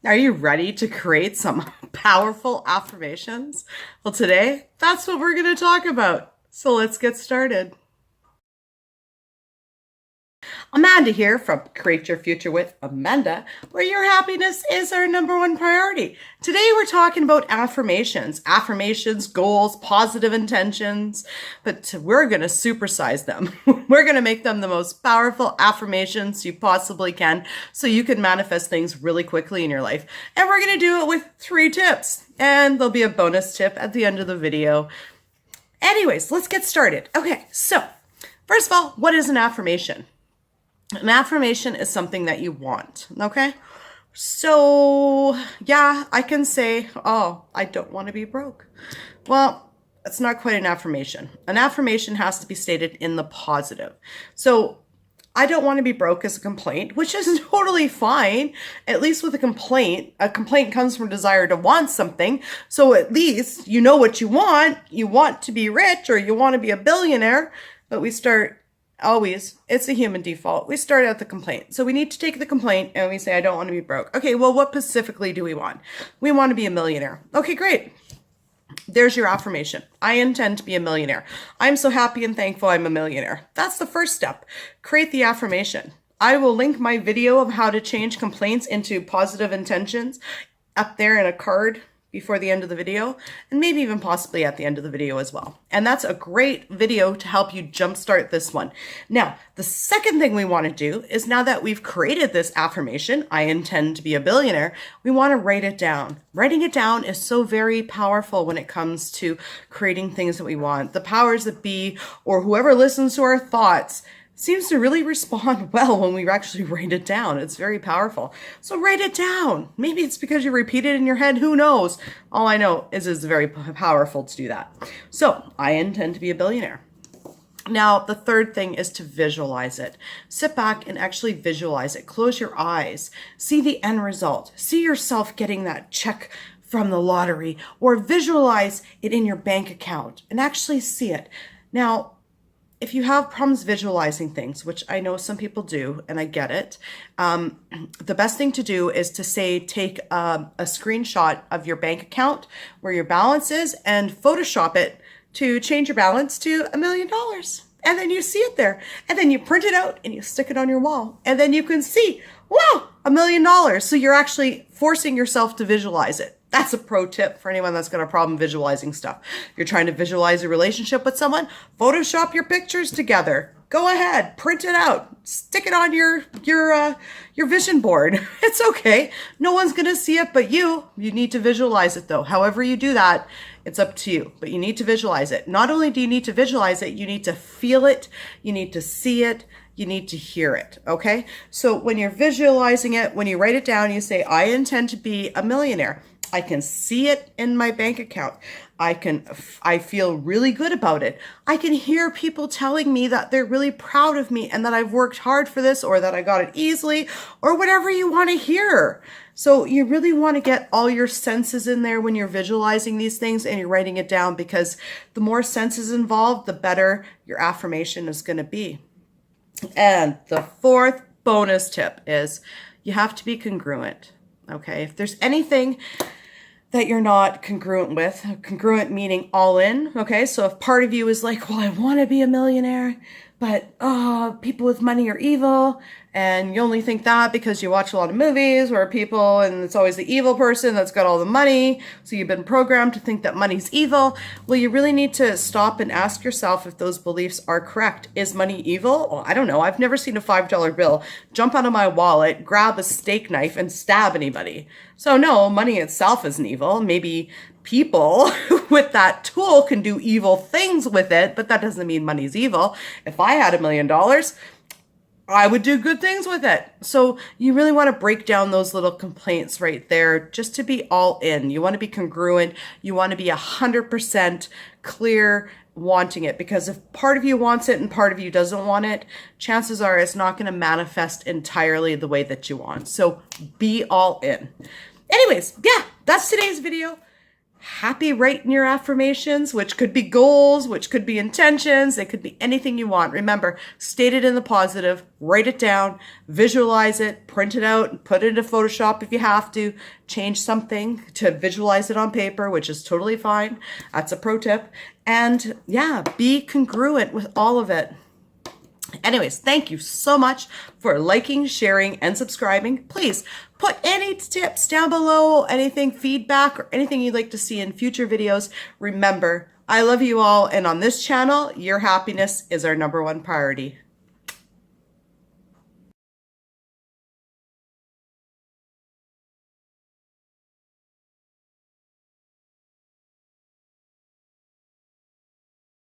Are you ready to create some powerful affirmations? Well, today, that's what we're going to talk about. So let's get started. Amanda here from Create Your Future with Amanda, where your happiness is our #1 priority. Today we're talking about affirmations, goals, positive intentions, but we're going to supersize them. We're going to make them the most powerful affirmations you possibly can so you can manifest things really quickly in your life. And we're going to do it with 3 tips, and there'll be a bonus tip at the end of the video. Anyways, let's get started. Okay, so first of all, what is an affirmation? An affirmation is something that you want, okay? So, yeah, I can say, oh, I don't want to be broke. Well, it's not quite an affirmation. An affirmation has to be stated in the positive. So, I don't want to be broke is a complaint, which is totally fine. At least with a complaint comes from desire to want something. So at least you know what you want. You want to be rich or you want to be a billionaire, but we start always, it's a human default. We start out the complaint. So we need to take the complaint and we say, I don't want to be broke. Okay, well, what specifically do we want? We want to be a millionaire. Okay, great. There's your affirmation. I intend to be a millionaire. I'm so happy and thankful I'm a millionaire. That's the first step. Create the affirmation. I will link my video of how to change complaints into positive intentions up there in a card before the end of the video, and maybe even possibly at the end of the video as well. And that's a great video to help you jumpstart this one. Now, the second thing we want to do is, now that we've created this affirmation, I intend to be a billionaire, we want to write it down. Writing it down is so very powerful when it comes to creating things that we want. The powers that be, or whoever listens to our thoughts, seems to really respond well when we actually write it down. It's very powerful. So write it down. Maybe it's because you repeat it in your head. Who knows? All I know is it's very powerful to do that. So I intend to be a billionaire. Now, the third thing is to visualize it. Sit back and actually visualize it. Close your eyes. See the end result. See yourself getting that check from the lottery, or visualize it in your bank account and actually see it. Now, if you have problems visualizing things, which I know some people do, and I get it, the best thing to do is to say, take a screenshot of your bank account where your balance is and Photoshop it to change your balance to $1 million. And then you see it there. And then you print it out and you stick it on your wall. And then you can see, wow, $1 million. So you're actually forcing yourself to visualize it. That's a pro tip for anyone that's got a problem visualizing stuff. You're trying to visualize a relationship with someone, Photoshop your pictures together. Go ahead, print it out, stick it on your vision board. It's okay. No one's gonna see it but you. You need to visualize it though. However you do that, it's up to you, but you need to visualize it. Not only do you need to visualize it, you need to feel it, you need to see it, you need to hear it, okay? So when you're visualizing it, when you write it down, you say, I intend to be a millionaire. I can see it in my bank account. I feel really good about it. I can hear people telling me that they're really proud of me and that I've worked hard for this, or that I got it easily, or whatever you want to hear. So you really want to get all your senses in there when you're visualizing these things and you're writing it down, because the more senses involved, the better your affirmation is going to be. And the fourth bonus tip is you have to be congruent. Okay, if there's anything that you're not congruent with, congruent meaning all in, okay? So if part of you is like, well, I want to be a millionaire, but people with money are evil, and you only think that because you watch a lot of movies where people, and it's always the evil person that's got all the money, so you've been programmed to think that money's evil. Well, you really need to stop and ask yourself if those beliefs are correct. Is money evil? Well, I don't know. I've never seen a $5 bill jump out of my wallet, grab a steak knife, and stab anybody. So no, money itself isn't evil. Maybe people with that tool can do evil things with it, but that doesn't mean money's evil. If I had $1 million, I would do good things with it. So you really want to break down those little complaints right there just to be all in. You want to be congruent. You want to be 100% clear wanting it, because if part of you wants it and part of you doesn't want it, chances are it's not going to manifest entirely the way that you want. So be all in. Anyways, yeah, that's today's video. happy writing your affirmations, which could be goals, which could be intentions. It could be anything you want. Remember, state it in the positive, write it down, visualize it, print it out, put it into Photoshop if you have to, change something to visualize it on paper, which is totally fine. That's a pro tip. And yeah, be congruent with all of it. Anyways, thank you so much for liking, sharing, and subscribing. Please put any tips down below, anything, feedback, or anything you'd like to see in future videos. Remember, I love you all, and on this channel, your happiness is our #1 priority.